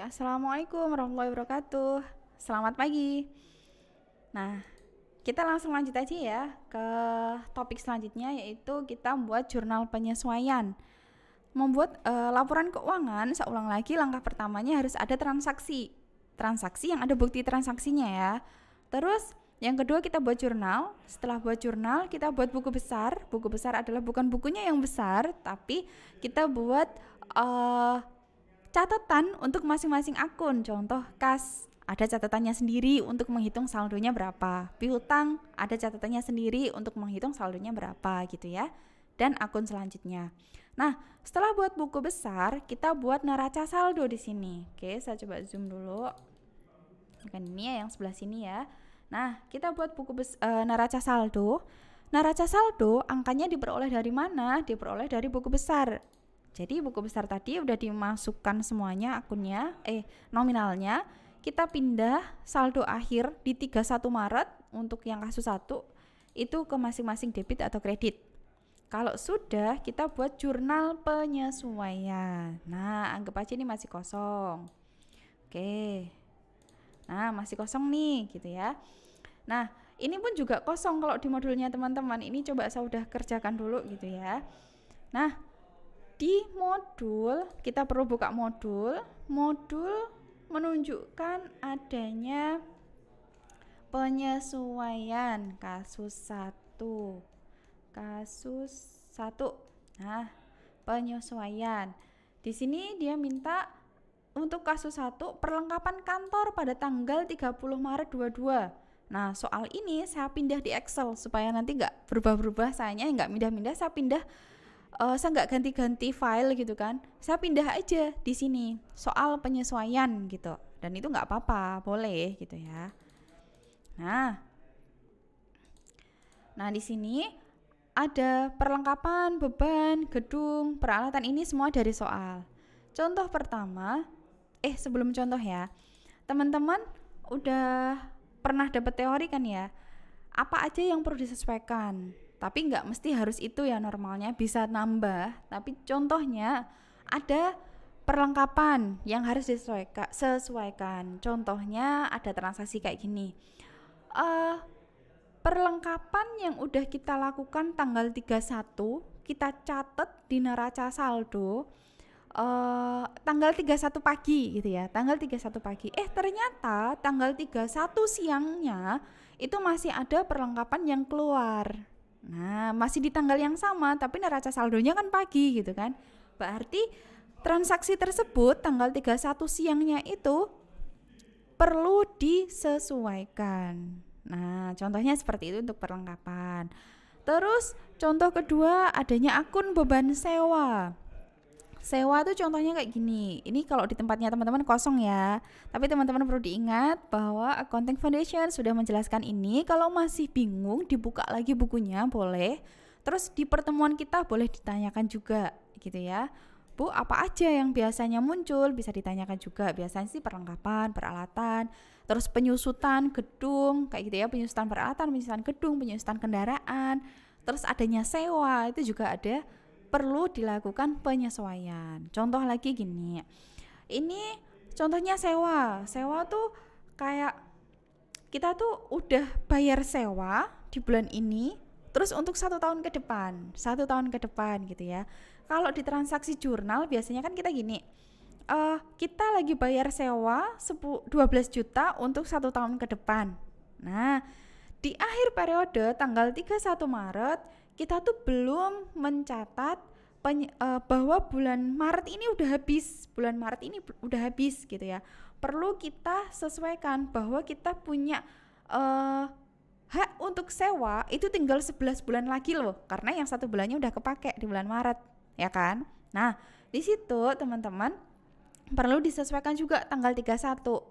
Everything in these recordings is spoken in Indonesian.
Assalamualaikum warahmatullahi wabarakatuh. Selamat pagi. Nah, kita langsung lanjut aja ya ke topik selanjutnya, yaitu kita membuat jurnal penyesuaian. Membuat laporan keuangan, saya ulang lagi, langkah pertamanya harus ada transaksi. Transaksi yang ada bukti transaksinya ya. Terus yang kedua kita buat jurnal. Setelah buat jurnal, kita buat buku besar. Buku besar adalah bukan bukunya yang besar, tapi kita buat catatan untuk masing-masing akun. Contoh kas, ada catatannya sendiri untuk menghitung saldonya berapa. Piutang, ada catatannya sendiri untuk menghitung saldonya berapa gitu ya. Dan akun selanjutnya. Nah, setelah buat buku besar, kita buat neraca saldo di sini. Oke, saya coba zoom dulu. Kan ini ya, yang sebelah sini ya. Nah, kita buat buku neraca saldo. Neraca saldo angkanya diperoleh dari mana? Diperoleh dari buku besar. Jadi buku besar tadi udah dimasukkan semuanya akunnya, nominalnya. Kita pindah saldo akhir di 31 Maret untuk yang kasus 1 itu ke masing-masing debit atau kredit. Kalau sudah, kita buat jurnal penyesuaian. Nah, anggap aja ini masih kosong. Oke. Nah, masih kosong nih gitu ya. Nah, ini pun juga kosong kalau di modulnya teman-teman. Ini coba saya udah kerjakan dulu gitu ya. Nah, di modul kita perlu buka modul menunjukkan adanya penyesuaian kasus 1. Nah, penyesuaian di sini dia minta untuk kasus 1 perlengkapan kantor pada tanggal 30 Maret 22. Nah, soal ini saya pindah di Excel supaya nanti nggak berubah-berubah, sayanya nggak pindah-pindah, saya pindah saya nggak ganti-ganti file gitu kan, saya pindah aja di sini soal penyesuaian gitu, dan itu nggak apa-apa, boleh gitu ya. Nah di sini ada perlengkapan, beban, gedung, peralatan, ini semua dari soal. Contoh pertama, sebelum contoh ya, teman-teman udah pernah dapat teori kan ya, apa aja yang perlu disesuaikan. Tapi nggak mesti harus itu ya, normalnya bisa nambah. Tapi contohnya ada perlengkapan yang harus disesuaikan. Contohnya ada transaksi kayak gini. Perlengkapan yang udah kita lakukan tanggal 31, kita catat di neraca saldo tanggal 31 pagi gitu ya. Tanggal 31 pagi. Ternyata tanggal 31 siangnya itu masih ada perlengkapan yang keluar. Nah, masih di tanggal yang sama, tapi neraca saldonya kan pagi gitu kan. Berarti transaksi tersebut tanggal 31 siangnya itu perlu disesuaikan. Nah, contohnya seperti itu untuk perlengkapan. Terus contoh kedua, adanya akun beban sewa. Sewa tuh contohnya kayak gini. Ini kalau di tempatnya teman-teman kosong ya. Tapi teman-teman perlu diingat bahwa Accounting Foundation sudah menjelaskan ini. Kalau masih bingung, dibuka lagi bukunya boleh. Terus di pertemuan kita boleh ditanyakan juga gitu ya. Bu, apa aja yang biasanya muncul? Bisa ditanyakan juga. Biasanya sih perlengkapan, peralatan, terus penyusutan gedung kayak gitu ya, penyusutan peralatan, penyusutan gedung, penyusutan kendaraan. Terus adanya sewa, itu juga ada, perlu dilakukan penyesuaian. Contoh lagi gini, ini contohnya sewa. Sewa tuh kayak kita tuh udah bayar sewa di bulan ini, terus untuk 1 tahun ke depan gitu ya. Kalau di transaksi jurnal biasanya kan kita gini, kita lagi bayar sewa 12 juta untuk 1 tahun ke depan. Nah, di akhir periode tanggal 31 Maret kita tuh belum mencatat bahwa bulan Maret ini udah habis gitu ya. Perlu kita sesuaikan bahwa kita punya hak untuk sewa itu tinggal 11 bulan lagi loh, karena yang 1 bulannya udah kepake di bulan Maret ya kan. Nah, di situ teman-teman perlu disesuaikan juga tanggal 31.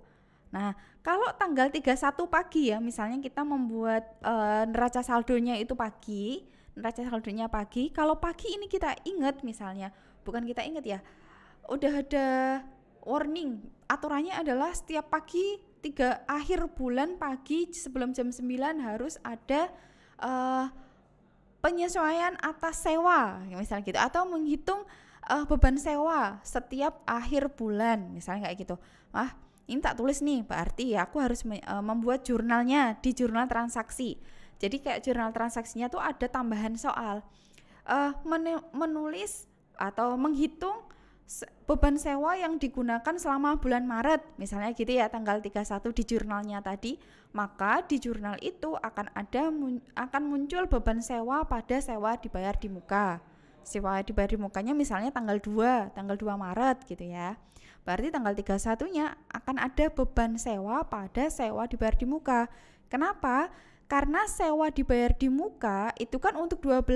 Nah, kalau tanggal 31 pagi ya, misalnya kita membuat neraca saldonya itu pagi, kalau pagi ini kita ingat, misalnya bukan kita ingat ya, udah ada warning, aturannya adalah setiap pagi 3 akhir bulan pagi sebelum jam 9 harus ada penyesuaian atas sewa misalnya gitu, atau menghitung beban sewa setiap akhir bulan, misalnya kayak gitu. Ini tak tulis nih, berarti ya aku harus membuat jurnalnya di jurnal transaksi. Jadi kayak jurnal transaksinya tuh ada tambahan soal menulis atau menghitung beban sewa yang digunakan selama bulan Maret, misalnya gitu ya, tanggal 31 di jurnalnya tadi. Maka di jurnal itu akan muncul beban sewa pada sewa dibayar di muka. Sewa dibayar di mukanya misalnya tanggal 2 Maret gitu ya. Berarti tanggal 31-nya akan ada beban sewa pada sewa dibayar di muka. Kenapa? Karena sewa dibayar di muka itu kan untuk 12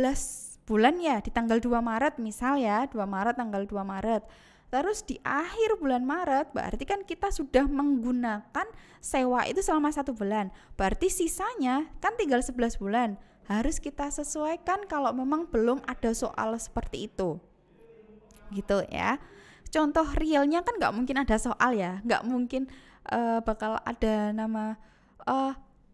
bulan ya, di tanggal 2 Maret misal ya, 2 Maret tanggal 2 Maret. Terus di akhir bulan Maret berarti kan kita sudah menggunakan sewa itu selama 1 bulan. Berarti sisanya kan tinggal 11 bulan. Harus kita sesuaikan kalau memang belum ada soal seperti itu. Gitu ya. Contoh realnya kan nggak mungkin ada soal ya, nggak mungkin bakal ada nama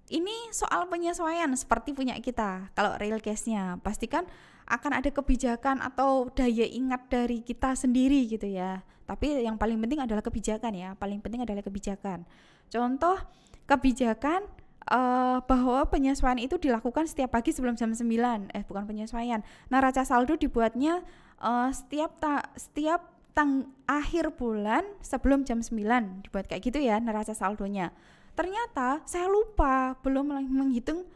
ini soal penyesuaian seperti punya kita. Kalau real case-nya pastikan akan ada kebijakan atau daya ingat dari kita sendiri gitu ya. Tapi yang paling penting adalah kebijakan ya, paling penting adalah kebijakan. Contoh kebijakan bahwa penyesuaian itu dilakukan setiap pagi sebelum jam 9. Bukan penyesuaian. Neraca saldo dibuatnya setiap akhir bulan sebelum jam 9, dibuat kayak gitu ya neraca saldonya. Ternyata saya lupa belum menghitung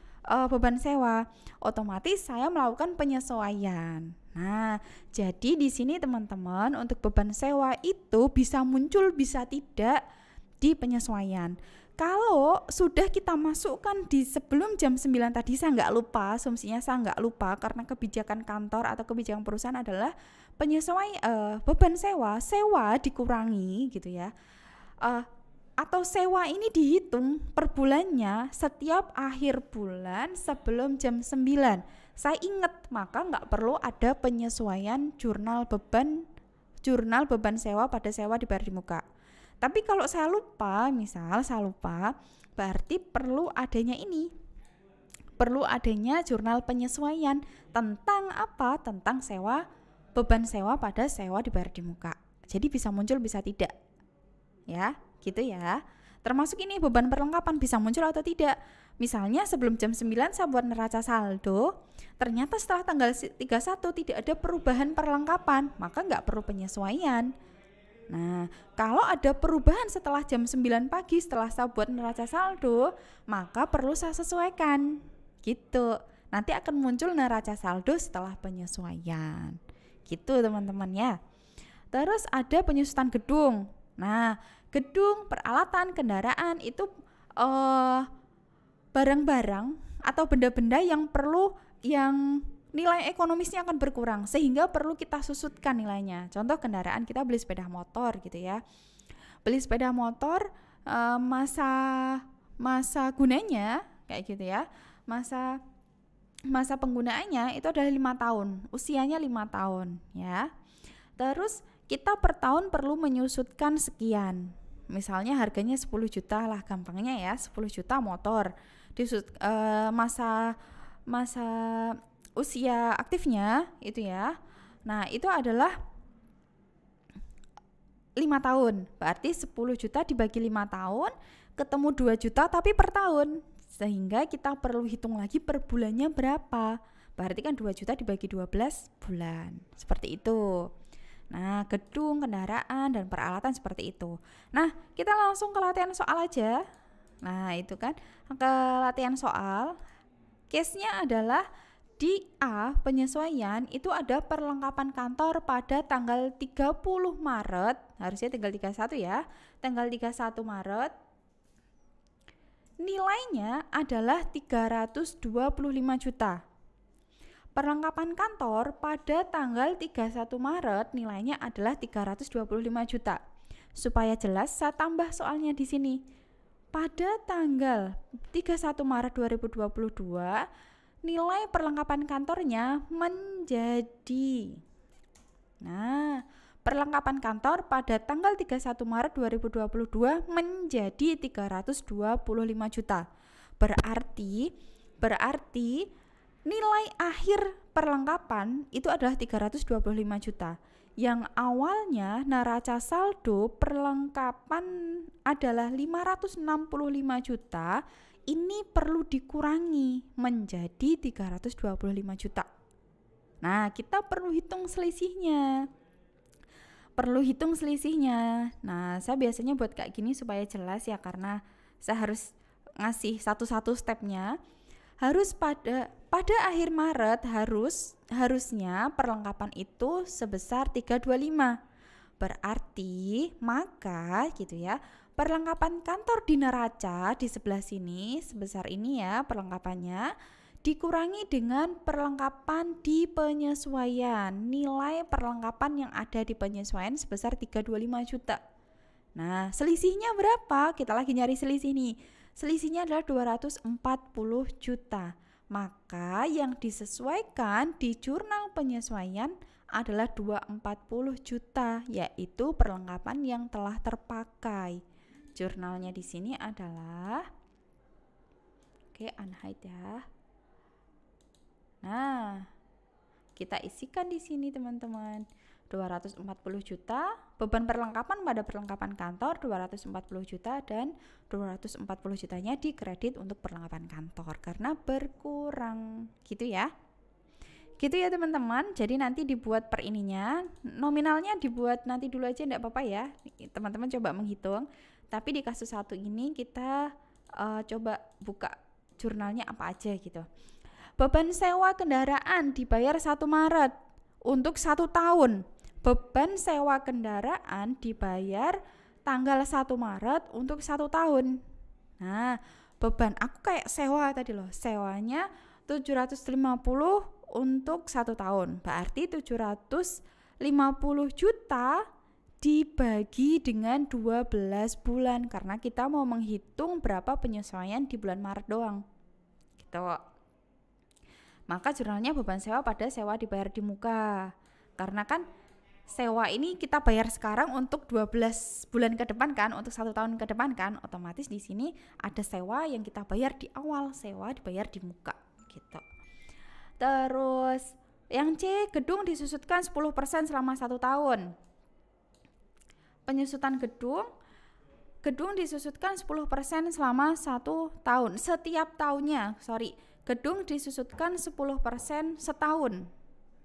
beban sewa, otomatis saya melakukan penyesuaian. Nah, jadi di sini teman-teman untuk beban sewa itu bisa muncul bisa tidak di penyesuaian. Kalau sudah kita masukkan di sebelum jam 9 tadi, saya nggak lupa, asumsinya saya nggak lupa karena kebijakan kantor atau kebijakan perusahaan adalah penyesuaian beban sewa dikurangi gitu ya. Atau sewa ini dihitung per bulannya setiap akhir bulan sebelum jam 9. Saya ingat, maka nggak perlu ada penyesuaian jurnal beban sewa pada sewa dibayar di muka. Tapi kalau saya lupa, berarti perlu adanya jurnal penyesuaian tentang apa? Tentang beban sewa pada sewa dibayar di muka. Jadi bisa muncul bisa tidak. Ya, gitu ya. Termasuk ini beban perlengkapan bisa muncul atau tidak. Misalnya sebelum jam 9 saya buat neraca saldo, ternyata setelah tanggal 31 tidak ada perubahan perlengkapan, maka nggak perlu penyesuaian. Nah, kalau ada perubahan setelah jam 9 pagi setelah saya buat neraca saldo, maka perlu saya sesuaikan. Gitu. Nanti akan muncul neraca saldo setelah penyesuaian. Gitu teman-teman ya. Terus ada penyusutan gedung. Nah, gedung, peralatan, kendaraan itu barang-barang atau benda-benda yang nilai ekonomisnya akan berkurang sehingga perlu kita susutkan nilainya. Contoh kendaraan, kita beli sepeda motor gitu ya. Beli sepeda motor masa gunanya kayak gitu ya. Masa penggunaannya itu adalah 5 tahun. Usianya 5 tahun ya. Terus kita per tahun perlu menyusutkan sekian. Misalnya harganya 10 juta lah gampangnya ya, 10 juta motor. Masa usia aktifnya itu ya. Nah, itu adalah 5 tahun. Berarti 10 juta dibagi 5 tahun ketemu 2 juta tapi per tahun. Sehingga kita perlu hitung lagi per bulannya berapa. Berarti kan 2 juta dibagi 12 bulan. Seperti itu. Nah, gedung, kendaraan, dan peralatan seperti itu. Nah, kita langsung ke latihan soal aja. Nah, itu kan ke latihan soal. Case-nya adalah di A, penyesuaian itu ada perlengkapan kantor pada tanggal 30 Maret. Harusnya tanggal 31 ya. Tanggal 31 Maret. Nilainya adalah 325 juta. Perlengkapan kantor pada tanggal 31 Maret nilainya adalah 325 juta. Supaya jelas, saya tambah soalnya di sini. Pada tanggal 31 Maret 2022, nilai perlengkapan kantornya menjadi. Nah, perlengkapan kantor pada tanggal 31 Maret 2022 menjadi 325 juta. Berarti nilai akhir perlengkapan itu adalah 325 juta. yang awalnya neraca saldo perlengkapan adalah 565 juta, ini perlu dikurangi menjadi 325 juta. Nah, kita perlu hitung selisihnya. Nah, saya biasanya buat kayak gini supaya jelas ya, karena saya harus ngasih satu-satu stepnya. Harus pada akhir Maret harusnya perlengkapan itu sebesar 325. Berarti maka gitu ya, perlengkapan kantor di neraca di sebelah sini sebesar ini ya perlengkapannya, dikurangi dengan perlengkapan di penyesuaian. Nilai perlengkapan yang ada di penyesuaian sebesar 325 juta. Nah, selisihnya berapa? Kita lagi nyari selisih nih. Selisihnya adalah 240 juta. Maka yang disesuaikan di jurnal penyesuaian adalah 240 juta, yaitu perlengkapan yang telah terpakai. Jurnalnya di sini adalah unhide ya. Nah, kita isikan di sini teman-teman. 240 juta, beban perlengkapan pada perlengkapan kantor 240 juta, dan 240 jutanya dikredit untuk perlengkapan kantor karena berkurang. Gitu ya teman-teman. Jadi nanti dibuat per ininya, nominalnya dibuat nanti dulu aja, enggak apa-apa ya, teman-teman coba menghitung. Tapi di kasus satu ini kita coba buka jurnalnya apa aja gitu. Beban sewa kendaraan dibayar 1 Maret untuk 1 tahun. Beban sewa kendaraan dibayar tanggal 1 Maret untuk 1 tahun. Nah, beban aku kayak sewa tadi loh. Sewanya 750 untuk 1 tahun. Berarti 750 juta dibagi dengan 12 bulan karena kita mau menghitung berapa penyesuaian di bulan Maret doang. Gitu. Maka jurnalnya beban sewa pada sewa dibayar di muka. Karena kan sewa ini kita bayar sekarang untuk 12 bulan ke depan kan, untuk 1 tahun ke depan kan, otomatis di sini ada sewa yang kita bayar di awal, sewa dibayar di muka gitu. Terus yang C, gedung disusutkan 10% selama 1 tahun. Penyusutan gedung disusutkan 10% selama 1 tahun. Setiap tahunnya, gedung disusutkan 10% setahun.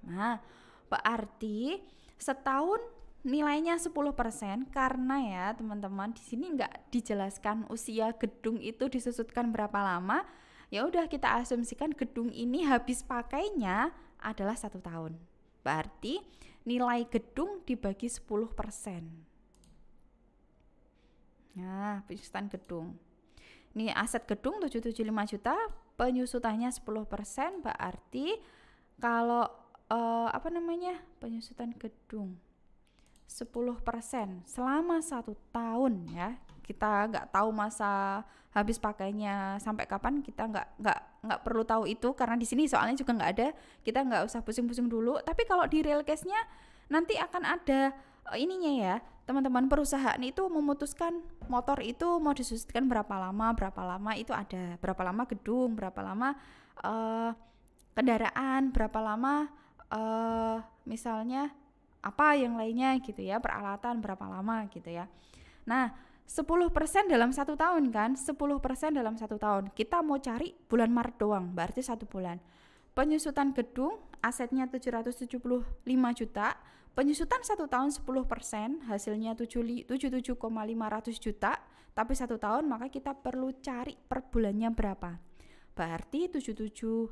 Nah, berarti setahun nilainya 10%, karena ya teman-teman di sini nggak dijelaskan usia gedung itu disusutkan berapa lama. Ya udah kita asumsikan gedung ini habis pakainya adalah 1 tahun. Berarti nilai gedung dibagi 10%. Nah, penyusutan gedung. Ini aset gedung 775 juta, penyusutannya 10%, berarti kalau penyusutan gedung 10% selama 1 tahun ya. Kita nggak tahu masa habis pakainya sampai kapan, kita nggak perlu tahu itu karena di sini soalnya juga nggak ada, kita nggak usah pusing-pusing dulu. Tapi kalau di real case-nya nanti akan ada ininya ya teman-teman. Perusahaan itu memutuskan motor itu mau disusutkan berapa lama itu ada, berapa lama gedung, berapa lama kendaraan, berapa lama misalnya apa yang lainnya gitu ya, peralatan berapa lama gitu ya. Nah, 10% dalam 1 tahun kan, 10% dalam 1 tahun. Kita mau cari bulan Maret doang, berarti 1 bulan. Penyusutan gedung asetnya 775 juta, penyusutan 1 tahun 10%, hasilnya 77,500 juta, tapi 1 tahun, maka kita perlu cari per bulannya berapa. Berarti 775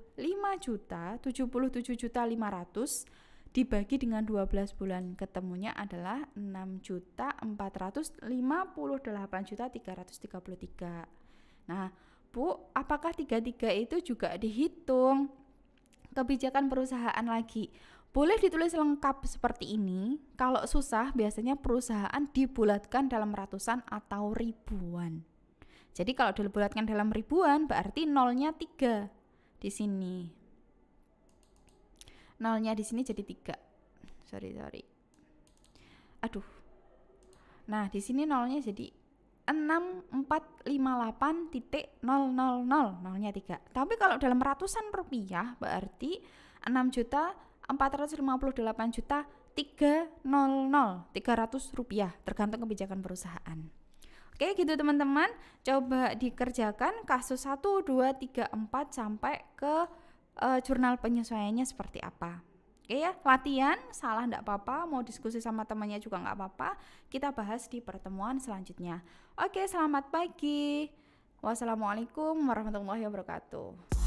juta, 77.500 dibagi dengan 12 bulan, ketemunya adalah 6.458.333. Nah, Bu, apakah 33 itu juga dihitung kebijakan perusahaan lagi? Boleh ditulis lengkap seperti ini. Kalau susah, biasanya perusahaan dibulatkan dalam ratusan atau ribuan. Jadi kalau dibulatkan dalam ribuan, berarti nolnya 3 di sini. Nolnya di sini jadi 3. Sorry. Nah, di sini nolnya jadi 6458.000, nolnya 3. Tapi kalau dalam ratusan rupiah berarti 6.458.333. Rp300 tergantung kebijakan perusahaan. Oke gitu teman-teman, coba dikerjakan kasus 1, 2, 3, 4 sampai ke jurnal penyesuaiannya seperti apa. Oke ya, latihan, salah enggak apa-apa, mau diskusi sama temannya juga enggak apa-apa, kita bahas di pertemuan selanjutnya. Oke, selamat pagi. Wassalamualaikum warahmatullahi wabarakatuh.